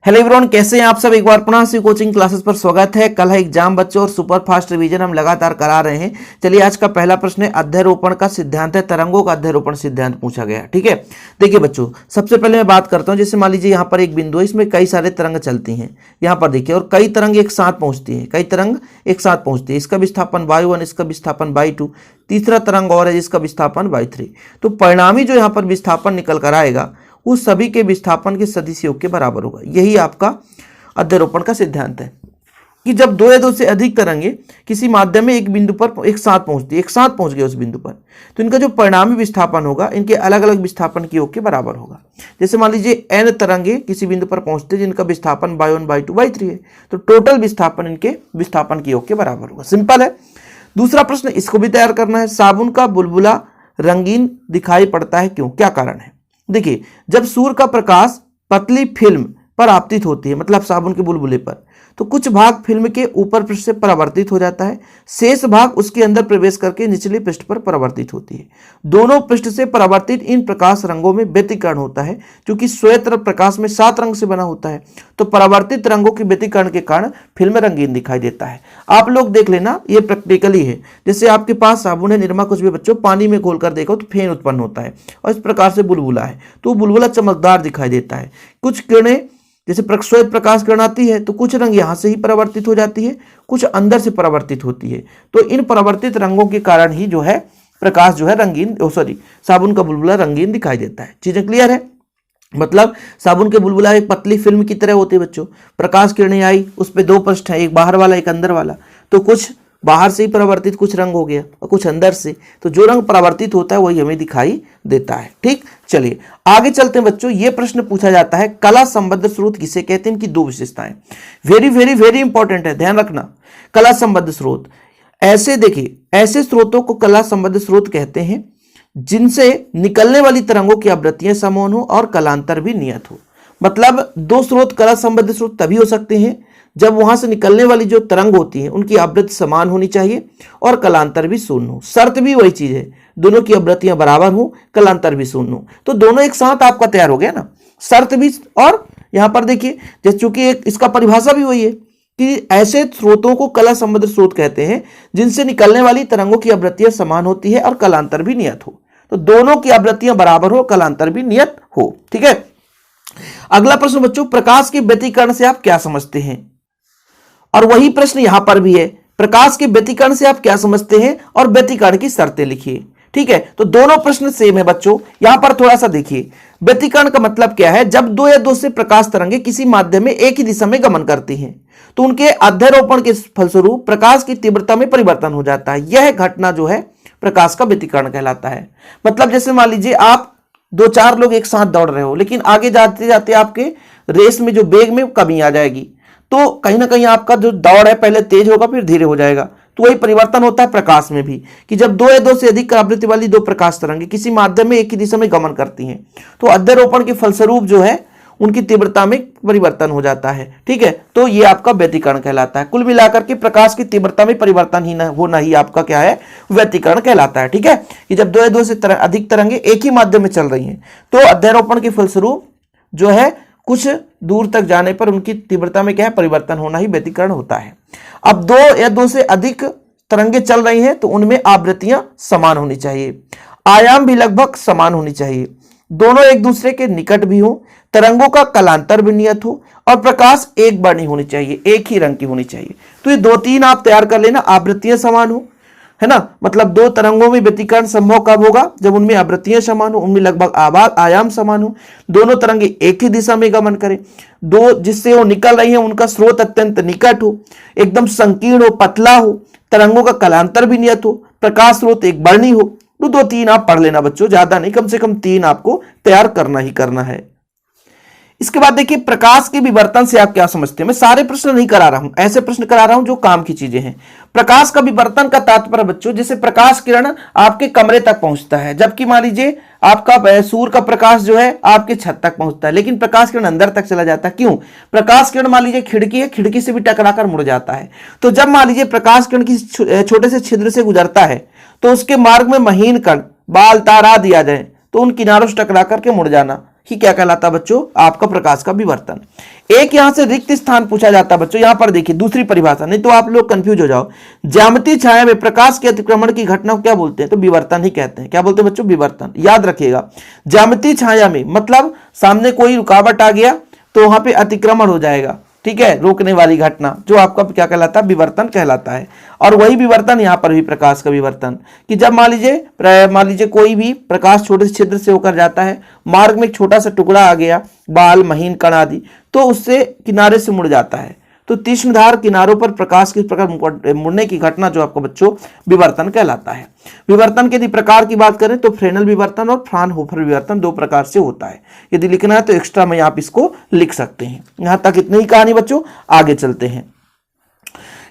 Hello everyone, कैसे हैं आप सब। एक बार पुनः से कोचिंग क्लासेस पर स्वागत है। कल है एग्जाम बच्चों और सुपर फास्ट रिवीजन हम लगातार करा रहे हैं। चलिए आज का पहला प्रश्न है, अध्यारोपण का सिद्धांत है, तरंगों का अध्यारोपण सिद्धांत पूछा गया। ठीक है, देखिए बच्चों, सबसे पहले मैं बात करता हूं। जैसे मान लीजिए यहाँ पर एक बिंदु है, इसमें कई सारे तरंग चलती हैं। यहाँ पर देखिए, और कई तरंग एक साथ पहुंचती है, कई तरंग एक साथ पहुंचती है। इसका विस्थापन y1, इसका विस्थापन y2, तीसरा तरंग और है जिसका विस्थापन y3। तो परिणामी जो यहाँ पर विस्थापन निकल कर आएगा उस सभी के विस्थापन के सदिश योग के बराबर होगा। यही आपका अध्यारोपण का सिद्धांत है कि जब दो या दो से अधिक तरंगे किसी माध्यम में एक बिंदु पर एक साथ पहुंचती है, एक साथ पहुंच गए उस बिंदु पर, तो इनका जो परिणामी विस्थापन होगा इनके अलग अलग विस्थापन के योग के बराबर होगा। जैसे मान लीजिए n तरंगे किसी बिंदु पर पहुंचते हैं जिनका विस्थापन y1, y2, y3 है, तो टोटल विस्थापन इनके विस्थापन के योग के बराबर होगा। सिंपल है। दूसरा प्रश्न, इसको भी तैयार करना है। साबुन का बुलबुला रंगीन दिखाई पड़ता है, क्यों, क्या कारण है। देखिए, जब सूर्य का प्रकाश पतली फिल्म पर आपतित होती है, मतलब साबुन के बुलबुले पर, तो कुछ भाग फिल्म के ऊपर पृष्ठ से परावर्तित हो जाता है, शेष भाग उसके अंदर प्रवेश करके निचले पृष्ठ पर परावर्तित होती है। दोनों पृष्ठ से परावर्तित इन प्रकाश रंगों में व्यतिकरण होता है। क्योंकि श्वेत प्रकाश में 7 रंग से बना होता है, तो परावर्तित रंगों के व्यतिकरण के कारण फिल्म रंगीन दिखाई देता है। आप लोग देख लेना, ये प्रैक्टिकली है। जैसे आपके पास साबुन है, निरमा, कुछ भी बच्चों, पानी में घोल कर देखो तो फेन उत्पन्न होता है, और इस प्रकार से बुलबुला है, तो बुलबुला चमकदार दिखाई देता है। कुछ किरणें जैसे श्वेत प्रकाश किरण आती है तो कुछ रंग यहाँ से ही परावर्तित हो जाती है, कुछ अंदर से परावर्तित होती है। तो इन परावर्तित रंगों के कारण ही जो है प्रकाश जो है रंगीन, साबुन का बुलबुला रंगीन दिखाई देता है। चीजें क्लियर है। मतलब साबुन के बुलबुला एक पतली फिल्म की तरह होती है बच्चों। प्रकाश किरणें आई, उस पर 2 पृष्ठ है, एक बाहर वाला एक अंदर वाला, तो कुछ बाहर से ही परावर्तित कुछ रंग हो गया और कुछ अंदर से, तो जो रंग परावर्तित होता है वही हमें दिखाई देता है। ठीक, चलिए आगे चलते हैं बच्चों। ये प्रश्न पूछा जाता है, कला संबद्ध स्रोत किसे कहते हैं, इनकी 2 विशेषताएं। वेरी वेरी वेरी इंपॉर्टेंट है, ध्यान रखना। कला संबद्ध स्रोत, ऐसे देखिए, ऐसे स्रोतों को कला संबद्ध स्रोत कहते हैं जिनसे निकलने वाली तरंगों की आवृत्तियां समान हो और कलांतर भी नियत हो। मतलब 2 स्रोत कला संबद्ध स्रोत तभी हो सकते हैं जब वहां से निकलने वाली जो तरंग होती है उनकी आवृत्ति समान होनी चाहिए और कलांतर भी शून्य हो। शर्त भी वही चीज है, दोनों की आवृत्तियां बराबर हो, कलांतर भी शून्य हो। तो दोनों एक साथ आपका तैयार हो गया ना, शर्त भी। और यहां पर देखिए, जैसे चूंकि इसका परिभाषा भी वही है कि ऐसे स्रोतों को कला संबद्ध स्रोत कहते हैं जिनसे निकलने वाली तरंगों की आवृत्तियां समान होती है और कलांतर भी नियत हो। तो दोनों की आवृत्तियां बराबर हो, कलांतर भी नियत हो। ठीक है। अगला प्रश्न बच्चों, प्रकाश के व्यतिकरण से आप क्या समझते हैं। और वही प्रश्न यहां पर भी है, प्रकाश के व्यतिकरण से आप क्या समझते हैं और व्यतिकरण की शर्तें लिखिए। ठीक है, तो दोनों प्रश्न सेम है बच्चों। यहां पर थोड़ा सा देखिए, व्यतिकरण का मतलब क्या है, जब 2 या 2 से प्रकाश तरंगे किसी माध्यम में एक ही दिशा में गमन करती हैं तो उनके अध्यारोपण के फलस्वरूप प्रकाश की तीव्रता में परिवर्तन हो जाता है। यह घटना जो है प्रकाश का व्यतिकरण कहलाता है। मतलब जैसे मान लीजिए आप 2-4 लोग एक साथ दौड़ रहे हो, लेकिन आगे जाते जाते आपके रेस में जो वेग में कमी आ जाएगी, तो कहीं ना कहीं आपका जो दौड़ है पहले तेज होगा फिर धीरे हो जाएगा। तो वही परिवर्तन होता है प्रकाश में भी, कि जब 2 या 2 से अधिक आवृत्ति वाली 2 प्रकाश तरंगे किसी माध्यम में एक ही दिशा में गमन करती हैं तो अध्यारोपण के फलस्वरूप जो है उनकी तीव्रता में परिवर्तन हो जाता है। ठीक है, तो ये आपका व्यतिकरण कहलाता है। कुल मिलाकर के प्रकाश की तीव्रता में परिवर्तन ही होना ही आपका क्या है, व्यतिकरण कहलाता है। ठीक है, कि जब 2 या 2 से अधिक तरंगे एक ही माध्यम में चल रही हैं तो अध्यारोपण के फलस्वरूप जो है कुछ दूर तक जाने पर उनकी तीव्रता में क्या है, परिवर्तन होना ही व्यतिकरण होता है। अब 2 या 2 से अधिक तरंगे चल रही हैं तो उनमें आवृत्तियां समान होनी चाहिए, आयाम भी लगभग समान होनी चाहिए, दोनों एक दूसरे के निकट भी हो, तरंगों का कलांतर भी नियत हो और प्रकाश एक वर्णी होनी चाहिए, एक ही रंग की होनी चाहिए। तो ये 2-3 आप तैयार कर लेना। आवृत्तियां समान हो, है ना, मतलब 2 तरंगों में व्यतिकरण संभव कब होगा, जब उनमें आवृत्तियां समान हो, उनमें लगभग आयाम समान हो, दोनों तरंगे एक ही दिशा में गमन करें, 2 जिससे वो निकल रही हैं उनका स्रोत अत्यंत निकट हो, एकदम संकीर्ण हो, पतला हो, तरंगों का कलांतर भी नियत हो, प्रकाश स्रोत एक वर्णी हो। तो 2-3 आप पढ़ लेना बच्चों, ज्यादा नहीं, कम से कम 3 आपको तैयार करना ही करना है। इसके बाद देखिए, प्रकाश के विवर्तन से आप क्या समझते हैं। मैं सारे प्रश्न नहीं करा रहा हूं, ऐसे प्रश्न करा रहा हूं जो काम की चीजें हैं। प्रकाश का विवर्तन का तात्पर्य बच्चों, जैसे प्रकाश किरण आपके कमरे तक पहुंचता है, जबकि मान लीजिए आपका सूर्य का प्रकाश जो है आपके छत तक पहुंचता है, लेकिन प्रकाश किरण अंदर तक चला जाता है। क्यों, प्रकाश किरण मान लीजिए खिड़की है, खिड़की से भी टकराकर मुड़ जाता है। तो जब मान लीजिए प्रकाश किरण किसी छोटे से छिद्र से गुजरता है तो उसके मार्ग में महीन कण, बाल, तार आदि आ जाए तो उन किनारों से टकरा करके मुड़ जाना, ही क्या कहलाता है बच्चों, आपका प्रकाश का विवर्तन। एक यहां से रिक्त स्थान पूछा जाता है बच्चों, यहां पर देखिए दूसरी परिभाषा, नहीं तो आप लोग कंफ्यूज हो जाओ। ज्यामितीय छाया में प्रकाश के अतिक्रमण की घटना को क्या बोलते हैं, तो विवर्तन ही कहते हैं। क्या बोलते हैं बच्चों, विवर्तन। याद रखिएगा, ज्यामितीय छाया में मतलब सामने कोई रुकावट आ गया तो वहां पे अतिक्रमण हो जाएगा, ठीक है, रोकने वाली घटना, जो आपका क्या कहलाता है, विवर्तन कहलाता है। और वही विवर्तन यहाँ पर भी प्रकाश का विवर्तन, कि जब मान लीजिए कोई भी प्रकाश छोटे से छिद्र से होकर जाता है, मार्ग में एक छोटा सा टुकड़ा आ गया, बाल, महीन कण आदि, तो उससे किनारे से मुड़ जाता है, तो तीक्ष्णधार किनारों पर प्रकाश किस प्रकार मुड़ने की घटना जो आपका बच्चों विवर्तन कहलाता है। विवर्तन के यदि प्रकार की बात करें तो फ्रेनल विवर्तन और फ्राउनहोफर विवर्तन दो प्रकार से होता है। यदि लिखना है तो एक्स्ट्रा में आप इसको लिख सकते हैं। यहां तक इतनी ही कहानी बच्चों, आगे चलते हैं।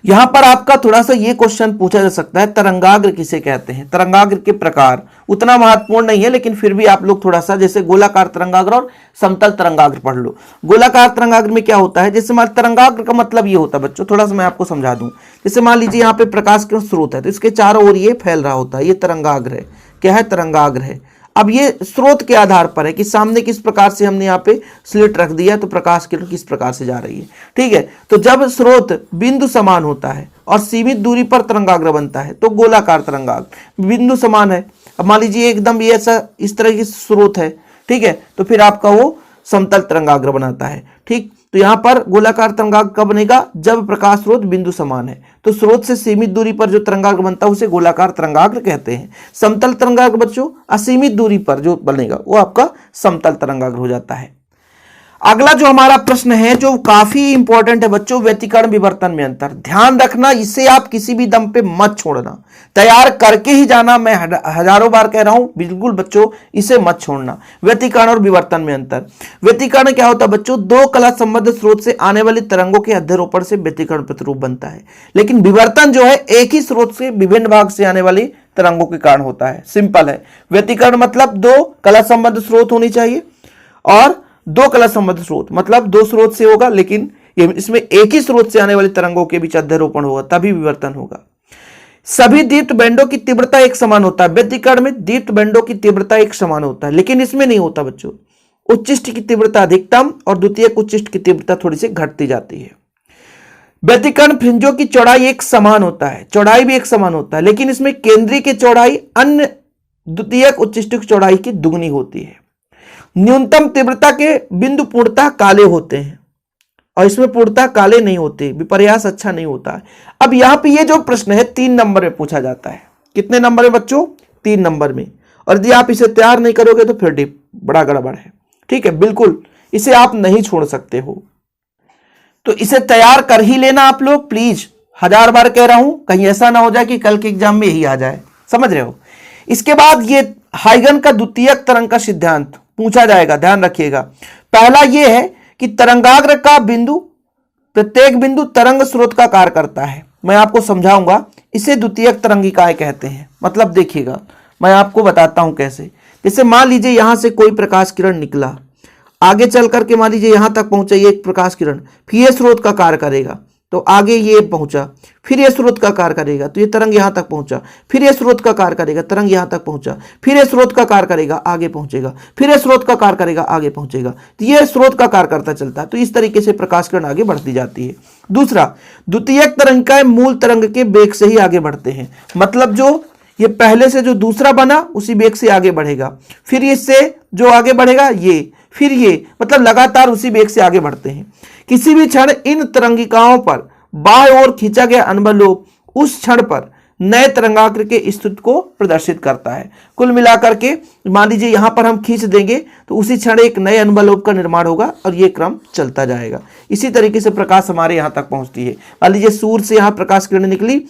यहां पर आपका थोड़ा सा ये क्वेश्चन पूछा जा सकता है, तरंगाग्र किसे कहते हैं। तरंगाग्र के प्रकार उतना महत्वपूर्ण नहीं है, लेकिन फिर भी आप लोग थोड़ा सा, जैसे गोलाकार तरंगाग्र और समतल तरंगाग्र पढ़ लो। गोलाकार तरंगाग्र में क्या होता है, जैसे मान तरंगाग्र का मतलब ये होता है बच्चों, थोड़ा सा मैं आपको समझा दूं। जैसे मान लीजिए यहाँ पे प्रकाश का स्रोत है, तो इसके चारों ओर ये फैल रहा होता है, ये तरंगाग्र है। क्या है, तरंगाग्र है। अब ये स्रोत के आधार पर है कि सामने किस प्रकार से हमने यहाँ पे स्लिट रख दिया, तो प्रकाश किरण किस प्रकार से जा रही है, ठीक है। तो जब स्रोत बिंदु समान होता है और सीमित दूरी पर तरंगाग्र बनता है तो गोलाकार तरंगाग्र। बिंदु समान है, अब मान लीजिए एकदम ये ऐसा इस तरह की स्रोत है, ठीक है, तो फिर आपका वो समतल तरंगाग्र बनाता है, ठीक। तो यहां पर गोलाकार तरंगाग्र कब बनेगा, जब प्रकाश स्रोत बिंदु समान है, तो स्रोत से सीमित दूरी पर जो तरंगाग्र बनता है उसे गोलाकार तरंगाग्र कहते हैं। समतल तरंगाग्र बच्चों असीमित दूरी पर जो बनेगा वो आपका समतल तरंगाग्र हो जाता है। अगला जो हमारा प्रश्न है जो काफी इंपॉर्टेंट है बच्चों, व्यतिकरण विवर्तन में अंतर। ध्यान रखना, इसे आप किसी भी दम पे मत छोड़ना, तैयार करके ही जाना। मैं हजारों बार कह रहा हूं, बिल्कुल बच्चों इसे मत छोड़ना। व्यतिकरण और विवर्तन में अंतर। व्यतिकरण क्या होता है बच्चों, दो कला संबद्ध स्रोत से आने वाली तरंगों के अध्यारोपण से व्यतिकरण प्रतिरूप बनता है। लेकिन विवर्तन जो है एक ही स्रोत से विभिन्न भाग से आने वाली तरंगों के कारण होता है। सिंपल है। व्यतिकरण मतलब दो कला संबद्ध स्रोत होनी चाहिए, और दो कला संबद्ध स्रोत मतलब दो स्रोत से होगा, लेकिन इसमें एक ही स्रोत से आने वाली तरंगों के बीच अध्यारोपण होगा, तभी विवर्तन होगा। सभी दीप्त बैंडों की तीव्रता एक समान होता है। व्यतिकरण में दीप्त बैंडों की तीव्रता एक समान होता है, लेकिन इसमें नहीं होता बच्चों। उच्चिष्ट की तीव्रता अधिकतम और द्वितीयक उच्चिष्ट की तीव्रता थोड़ी सी घटती जाती है। व्यतिकरण फ्रिंजों की चौड़ाई एक समान होता है, चौड़ाई भी एक समान होता है, लेकिन इसमें केंद्रीय की चौड़ाई अन्य द्वितीयक उच्चिष्ट की चौड़ाई की दुगनी होती है। न्यूनतम तीव्रता के बिंदु पूर्णतः काले होते हैं, और इसमें पूर्णतः काले नहीं होते, विपर्यास अच्छा नहीं होता है। अब यहां पे ये जो प्रश्न है 3 नंबर में पूछा जाता है। कितने नंबर में बच्चों, 3 नंबर में। और यदि आप इसे तैयार नहीं करोगे तो फिर बड़ा गड़बड़ है, ठीक है। बिल्कुल इसे आप नहीं छोड़ सकते हो, तो इसे तैयार कर ही लेना आप लोग प्लीज। 1000 बार कह रहा हूं, कहीं ऐसा ना हो जाए कि कल के एग्जाम में यही आ जाए, समझ रहे हो। इसके बाद ये हाइगन का द्वितीयक तरंग का सिद्धांत पूछा जाएगा, ध्यान रखिएगा। पहला यह है कि तरंगाग्र का बिंदु, प्रत्येक बिंदु तरंग स्रोत का कार्य करता है। मैं आपको समझाऊंगा, इसे द्वितीयक तरंगिकाएं कहते हैं। मतलब देखिएगा, मैं आपको बताता हूं कैसे। जैसे मान लीजिए यहां से कोई प्रकाश किरण निकला, आगे चल करके मान लीजिए यहां तक पहुंचा ये एक प्रकाश किरण, फिर ये स्रोत का कार्य करेगा, तो आगे ये पहुंचा, फिर ये स्रोत का कार्य करेगा, तो ये तरंग यहां तक पहुंचा, फिर ये स्रोत का कार्य करेगा, तरंग यहां तक पहुंचा, फिर ये स्रोत का कार्य करेगा, आगे पहुंचेगा, फिर ये स्रोत का कार्य करेगा, आगे पहुंचेगा, तो ये स्रोत का कार्य करता चलता है। तो इस तरीके से प्रकाश किरण आगे बढ़ती जाती है। दूसरा, द्वितीयक तरंगिकाएं मूल तरंग के वेग से ही आगे बढ़ते हैं। मतलब जो ये पहले से जो दूसरा बना उसी वेग से आगे बढ़ेगा, फिर इससे जो आगे बढ़ेगा ये, फिर ये, मतलब लगातार उसी वेग से आगे बढ़ते हैं। किसी भी क्षण इन तरंगिकाओं पर बाएं ओर खींचा गया अनुबलोप उस क्षण पर नए तरंगाग्र के स्थिति को प्रदर्शित करता है। कुल मिलाकर के मान लीजिए यहां पर हम खींच देंगे तो उसी क्षण एक नए अनुबलोप का निर्माण होगा और ये क्रम चलता जाएगा। इसी तरीके से प्रकाश हमारे यहां तक पहुंचती है। मान लीजिए सूर्य से यहां प्रकाश किरण निकली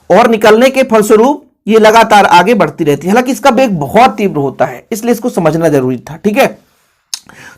और निकलने के फलस्वरूप ये लगातार आगे बढ़ती रहती है। हालांकि इसका वेग बहुत तीव्र होता है, इसलिए इसको समझना जरूरी था, ठीक है।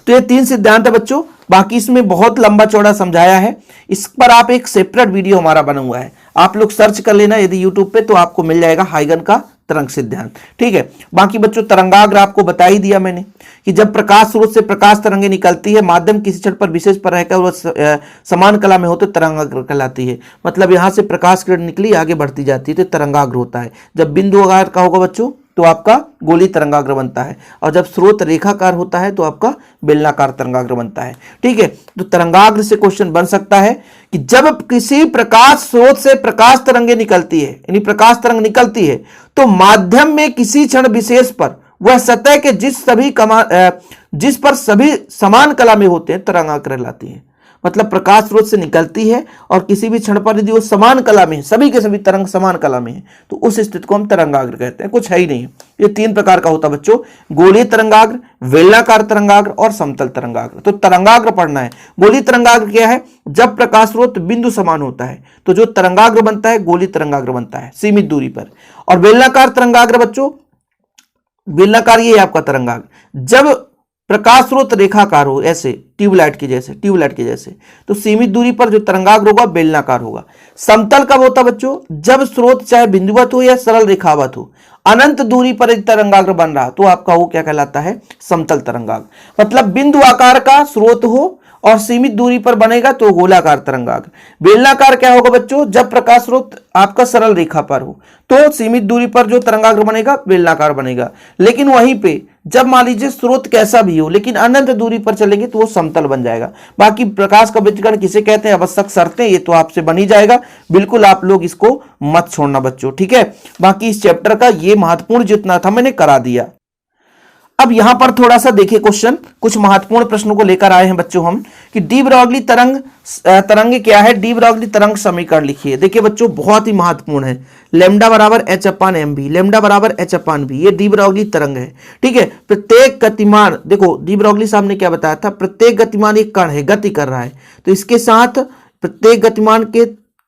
तो ये 3 सिद्धांत है बच्चों, बाकी इसमें बहुत लंबा चौड़ा समझाया है। इस पर आप एक सेपरेट वीडियो हमारा बना हुआ है, आप लोग सर्च कर लेना यदि यूट्यूब पे, तो आपको मिल जाएगा हाइगन का तरंग सिद्धांत, ठीक है। बाकी बच्चों तरंगाग्र आपको बता ही दिया मैंने कि जब प्रकाश स्रोत से प्रकाश तरंगे निकलती है, माध्यम किसी क्षण पर विशेष पर रहकर वह समान कला में हो तो तरंगाग्र कहलाती है। मतलब यहां से प्रकाश किरण निकली आगे बढ़ती जाती है तो तरंगाग्र होता है। जब बिंदु आकार का होगा बच्चों तो आपका गोलीय तरंगाग्र बनता है, और जब स्रोत रेखाकार होता है तो आपका बेलनाकार तरंगाग्र बनता है। ठीक है, तो तरंगाग्र से क्वेश्चन बन सकता है कि जब किसी प्रकाश स्रोत से प्रकाश तरंगे निकलती है, यानी प्रकाश तरंग निकलती है, तो माध्यम में किसी क्षण विशेष पर वह सतह के जिस पर सभी समान कला में होते हैं तरंगाग्र कहलाती है। मतलब प्रकाश स्रोत से निकलती है और किसी भी क्षण पर यदि वो समान कला में है, सभी के सभी तरंग समान कला में है, तो उस स्थिति को हम तरंगाग्र कहते हैं। कुछ है ही नहीं। ये 3 प्रकार का होता है बच्चों, गोलीय तरंगाग्र, बेलनाकार तरंगाग्र और समतल तरंगाग्र। तो तरंगाग्र पढ़ना है। गोलीय तरंगाग्र क्या है? जब प्रकाश स्रोत बिंदु समान होता है तो जो तरंगाग्र बनता है गोलीय तरंगाग्र बनता है सीमित दूरी पर। और बेलनाकार तरंगाग्र बच्चों, बेलनाकार ये आपका तरंगाग्र जब प्रकाश स्रोत रेखाकार हो, ऐसे ट्यूबलाइट के जैसे, तो सीमित दूरी पर जो तरंगाग्र होगा बेलनाकार होगा। समतल कब होता बच्चों? जब स्रोत चाहे बिंदुवत हो या सरल रेखावत हो, अनंत दूरी पर यदि तरंगाग्र बन रहा तो आपका वो क्या कहलाता है? समतल तरंगाग्र। मतलब बिंदु आकार का स्रोत हो और सीमित दूरी पर बनेगा तो गोलाकार तरंगाग्र। बेलनाकार क्या होगा बच्चों? जब प्रकाश स्रोत आपका सरल रेखा पर हो तो सीमित दूरी पर जो तरंगाग्र बनेगा बेलनाकार बनेगा। लेकिन वहीं पे जब मान लीजिए स्रोत कैसा भी हो लेकिन अनंत दूरी पर चलेंगे तो वो समतल बन जाएगा। बाकी प्रकाश का विकिरण किसे कहते हैं, आवश्यक शर्तें, ये तो आपसे बन ही जाएगा। बिल्कुल आप लोग इसको मत छोड़ना बच्चों, ठीक है। बाकी इस चैप्टर का ये महत्वपूर्ण जितना था मैंने करा दिया। अब यहां पर थोड़ा सा देखिए क्वेश्चन, कुछ महत्वपूर्ण प्रश्नों को लेकर आए हैं बच्चों हम कि डी ब्रॉगली तरंग क्या है? डी ब्रॉगली तरंग समीकरण लिखिए। देखिए बच्चों बहुत ही महत्वपूर्ण है। लेमडा बराबर एच अपान एम बी, लेमडा बराबर एच अपान बी, ये डी ब्रॉगली तरंग है। ठीक है, प्रत्येक गतिमान, देखो डी ब्रॉगली साहब ने क्या बताया था, प्रत्येक गतिमान एक कण है, गति कर रहा है, तो इसके साथ प्रत्येक गतिमान के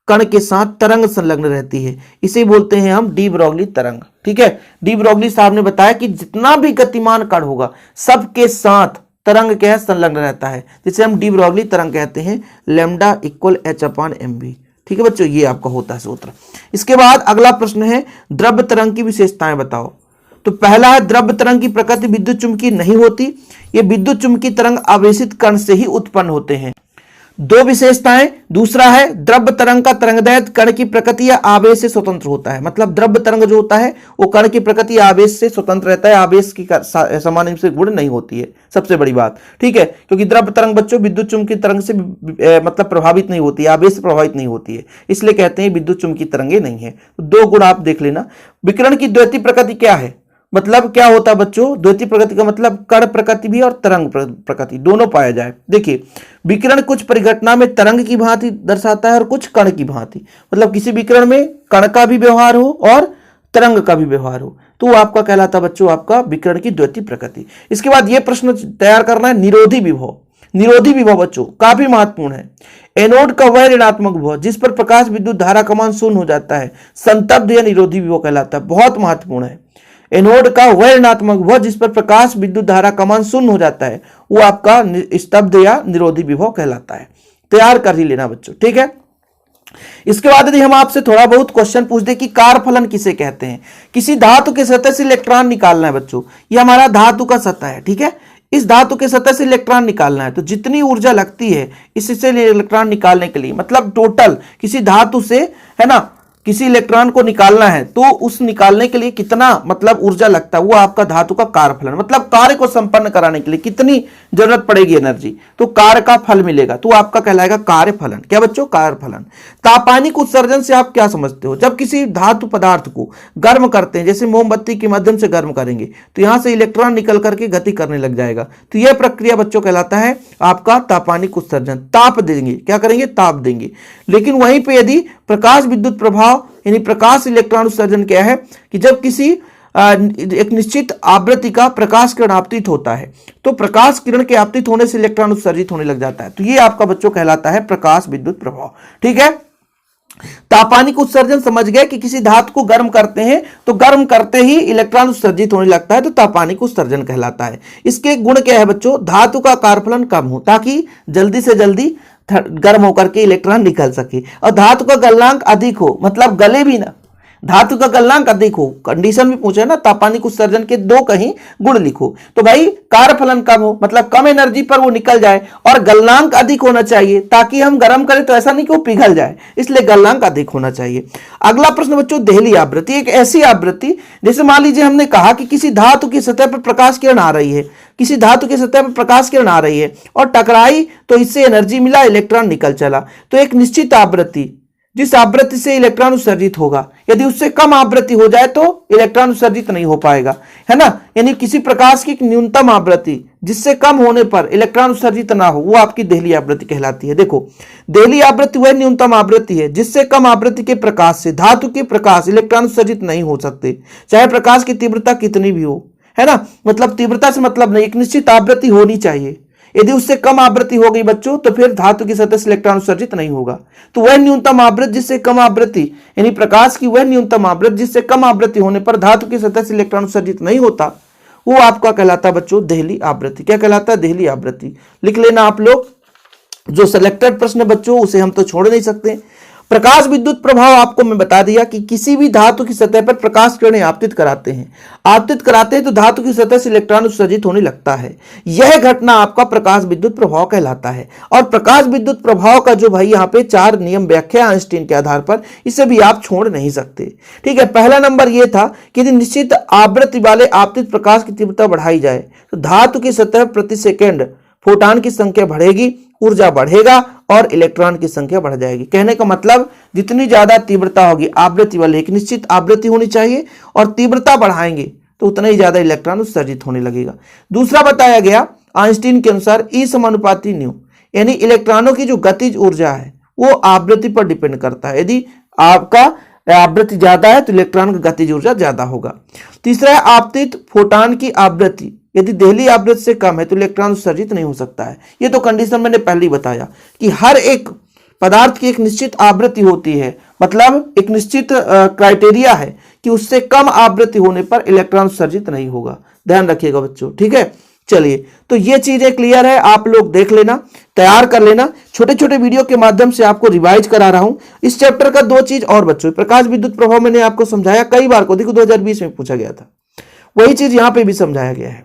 कण के साथ तरंग संलग्न रहती है, इसे बोलते हैं हम डी ब्रॉगली तरंग। ठीक है, डी ब्रॉगली साहब ने बताया कि जितना भी गतिमान कण होगा सबके साथ तरंग क्या है? संलग्न रहता है, जिसे हम डी ब्रॉगली तरंग कहते हैं। लेमडा इक्वल एच अपान एम बी। ठीक है बच्चों, ये आपका होता है सूत्र। इसके बाद अगला प्रश्न है द्रव्य तरंग की विशेषताएं बताओ। तो पहला है द्रव्य तरंग की प्रकृति विद्युत चुम्बकीय नहीं होती, ये विद्युत चुम्बकीय तरंग आवेशित कण से ही उत्पन्न होते हैं। 2 विशेषताएं। दूसरा है द्रव्य तरंग का तरंगदैर्घ्य कण की प्रकृति या आवेश से स्वतंत्र होता है। मतलब द्रव्य तरंग जो होता है वो कण की प्रकृति या आवेश से स्वतंत्र रहता है, आवेश की समान से गुण नहीं होती है, सबसे बड़ी बात। ठीक है, क्योंकि द्रव्य तरंग बच्चों विद्युत चुम्बकीय तरंग से मतलब प्रभावित नहीं होती है, आवेश से प्रभावित नहीं होती है, इसलिए कहते हैं विद्युत चुम्बकीय तरंगे नहीं है। तो 2 गुण आप देख लेना। विकिरण की द्वितीय प्रकृति क्या है? मतलब क्या होता है बच्चों? द्वितीय प्रकृति का मतलब कण प्रकृति भी और तरंग प्रकृति दोनों पाया जाए। देखिए विकिरण कुछ परिघटना में तरंग की भांति दर्शाता है और कुछ कण की भांति। मतलब किसी विकिरण में कण का भी व्यवहार हो और तरंग का भी व्यवहार हो तो वो आपका कहलाता है बच्चों आपका विकिरण की द्वितीय प्रकृति। इसके बाद ये प्रश्न तैयार करना है निरोधी विभव। निरोधी विभव बच्चों काफी महत्वपूर्ण है। एनोड का वह ऋणात्मक विभव जिस पर प्रकाश विद्युत धारा का मान शून्य हो जाता है संतप्त या निरोधी विभव कहलाता है। बहुत महत्वपूर्ण है। एनोड का वह ऋणात्मक विभव जिस पर प्रकाश विद्युत धारा का मान शून्य हो जाता है वो आपका स्तब्ध या निरोधी विभव कहलाता है। तैयार कर ही लेना बच्चों, ठीक है। इसके बाद यदि हम आपसे थोड़ा बहुत क्वेश्चन पूछ दे कि कारफलन किसे कहते हैं? किसी धातु के सतह से इलेक्ट्रॉन निकालना है बच्चों, ये हमारा धातु का सतह है, ठीक है। इस धातु के सतह से इलेक्ट्रॉन निकालना है तो जितनी ऊर्जा लगती है इससे इलेक्ट्रॉन निकालने के लिए, मतलब टोटल किसी धातु से है ना किसी इलेक्ट्रॉन को निकालना है तो उस निकालने के लिए कितना मतलब ऊर्जा लगता है वो आपका धातु का कार्यफलन, मतलब कार्य को संपन्न कराने के लिए कितनी जरूरत पड़ेगी एनर्जी, तो कार्य का फल मिलेगा तो आपका कहलाएगा कार्यफलन। क्या बच्चों? कार्यफलन। तापानिक उत्सर्जन से आप क्या समझते हो? जब किसी धातु पदार्थ को गर्म करते हैं, जैसे मोमबत्ती के माध्यम से गर्म करेंगे तो यहां से इलेक्ट्रॉन निकल करके गति करने लग जाएगा, तो यह प्रक्रिया बच्चों कहलाता है आपका तापानिक उत्सर्जन। ताप देंगे, क्या करेंगे? ताप देंगे। लेकिन वहीं पर यदि प्रकाश विद्युत प्रभाव यानी प्रकाश इलेक्ट्रॉन उत्सर्जन क्या है कि जब किसी एक निश्चित आवृत्ति का प्रकाश किरण आपतित होता है तो प्रकाश किरण के आपतित होने से इलेक्ट्रॉन उत्सर्जित होने लग जाता है, तो ये आपका बच्चों कहलाता है प्रकाश विद्युत प्रभाव। ठीक है, तापानिक उत्सर्जन समझ गए कि किसी धातु को गर्म करते हैं तो गर्म करते ही इलेक्ट्रॉन उत्सर्जित होने लगता है तो तापानिक उत्सर्जन कहलाता है। इसके गुण क्या है बच्चों? धातु का कार्यफलन कम हो ताकि जल्दी से जल्दी गर्म होकर के इलेक्ट्रॉन निकल सके, और धातु का गलनांक अधिक हो, मतलब गले भी ना, धातु का गलनांक अधिक हो, कंडीशन भी पूछे ना, तापानिक उत्सर्जन के 2 कहीं गुण लिखो, तो भाई कार्यफलन कम हो, मतलब कम एनर्जी पर वो निकल जाए, और गलनांक अधिक होना चाहिए ताकि हम गर्म करें तो ऐसा नहीं कि वो पिघल जाए, इसलिए गलनांक अधिक होना चाहिए। अगला प्रश्न बच्चों, देहली आवृत्ति। एक ऐसी आवृत्ति जैसे मान लीजिए हमने कहा कि किसी धातु की सतह पर प्रकाश किरण आ रही है, किसी धातु की सतह पर प्रकाश किरण आ रही है और टकराई तो इससे एनर्जी मिला, इलेक्ट्रॉन निकल चला, तो एक निश्चित आवृत्ति, जिस आवृत्ति से इलेक्ट्रॉन उत्सर्जित होगा, यदि उससे कम आवृत्ति हो जाए तो इलेक्ट्रॉन उत्सर्जित नहीं हो पाएगा, है ना। यानी किसी प्रकाश की न्यूनतम आवृत्ति जिससे कम होने पर इलेक्ट्रॉन उत्सर्जित ना हो, वो आपकी देहली आवृत्ति कहलाती है। देखो, देहली आवृत्ति वह न्यूनतम आवृत्ति है जिससे कम आवृत्ति के प्रकाश से धातु के प्रकाश इलेक्ट्रॉन उत्सर्जित नहीं हो सकते, चाहे प्रकाश की तीव्रता कितनी भी हो, है ना। मतलब तीव्रता से मतलब नहीं, एक निश्चित आवृत्ति होनी चाहिए। यदि उससे कम आवृत्ति हो गई बच्चों तो फिर धातु की सतह से इलेक्ट्रॉन उत्सर्जित नहीं होगा। तो वह न्यूनतम आवृत्ति जिससे कम आवृत्ति, यानी प्रकाश की वह न्यूनतम आवृत्ति जिससे कम आवृत्ति होने पर धातु की सतह से इलेक्ट्रॉन उत्सर्जित नहीं होता, वो आपका कहलाता है बच्चों देहली आवृत्ति। क्या कहलाता है? देहली आवृत्ति। लिख लेना आप लोग। जो सिलेक्टेड प्रश्न बच्चों उसे हम तो छोड़ नहीं सकते। प्रकाश विद्युत प्रभाव आपको मैं बता दिया कि किसी भी धातु की सतह पर प्रकाश किरणें आपतित कराते हैं तो धातु की सतह से इलेक्ट्रॉन उत्सर्जित होने लगता है। यह घटना आपका प्रकाश विद्युत प्रभाव कहलाता है। और प्रकाश विद्युत प्रभाव का जो भाई यहाँ पे 4 नियम व्याख्या आइंस्टीन के आधार पर, इसे भी आप छोड़ नहीं सकते। ठीक है, पहला नंबर यह था कि यदि निश्चित आवृत्ति वाले आपतित प्रकाश की तीव्रता बढ़ाई जाए तो धातु की सतह प्रति सेकेंड फोटॉन की संख्या बढ़ेगी, ऊर्जा बढ़ेगा और इलेक्ट्रॉन की संख्या बढ़ जाएगी। कहने का मतलब जितनी ज्यादा तीव्रता होगी आवृत्ति वाले, एक निश्चित आवृत्ति होनी चाहिए और तीव्रता बढ़ाएंगे तो उतना ही ज्यादा इलेक्ट्रॉन उत्सर्जित होने लगेगा। दूसरा बताया गया आइंस्टीन के अनुसार ई समानुपाती न्यू, यानी इलेक्ट्रॉनों की जो गतिज ऊर्जा है वो आवृत्ति पर डिपेंड करता है। यदि आपका आवृत्ति ज्यादा है तो इलेक्ट्रॉन की गतिज ऊर्जा ज्यादा होगा। तीसरा है आपतित फोटॉन की आवृत्ति, यदि देहली आवृत्ति से कम है तो इलेक्ट्रॉन उत्सर्जित नहीं हो सकता है। ये तो कंडीशन मैंने पहले ही बताया कि हर एक पदार्थ की एक निश्चित आवृत्ति होती है, मतलब एक निश्चित क्राइटेरिया है कि उससे कम आवृत्ति होने पर इलेक्ट्रॉन उत्सर्जित नहीं होगा। ध्यान रखिएगा बच्चों, ठीक है। चलिए, तो ये चीजें क्लियर है, आप लोग देख लेना, तैयार कर लेना। छोटे छोटे वीडियो के माध्यम से आपको रिवाइज करा रहा हूं। इस चैप्टर का 2 चीज और बच्चों, प्रकाश विद्युत प्रभाव मैंने आपको समझाया कई बार को, देखो 2020 में पूछा गया था, वही चीज यहां पे भी समझाया गया है,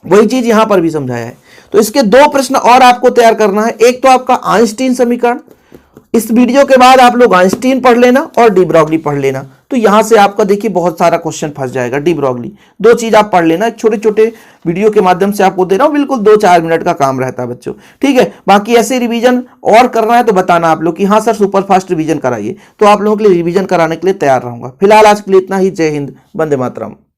वही चीज यहां पर भी समझाया है। तो इसके 2 प्रश्न और आपको तैयार करना है। एक तो आपका आइंस्टीन समीकरण, इस वीडियो के बाद आप लोग आइंस्टीन पढ़ लेना और डी ब्रॉगली पढ़ लेना, तो यहां से आपका देखिए बहुत सारा क्वेश्चन फंस जाएगा। डी ब्रॉगली 2 चीज आप पढ़ लेना, छोटे छोटे वीडियो के माध्यम से आपको दे रहा हूं, बिल्कुल 2-4 मिनट का काम रहता है बच्चों, ठीक है। बाकी ऐसे रिवीजन और करना है तो बताना आप लोग कि हाँ सर सुपर फास्ट रिवीजन कराइए, तो आप लोगों के लिए रिवीजन कराने के लिए तैयार रहूंगा। फिलहाल आज के लिए इतना ही। जय हिंद, वंदे मातरम।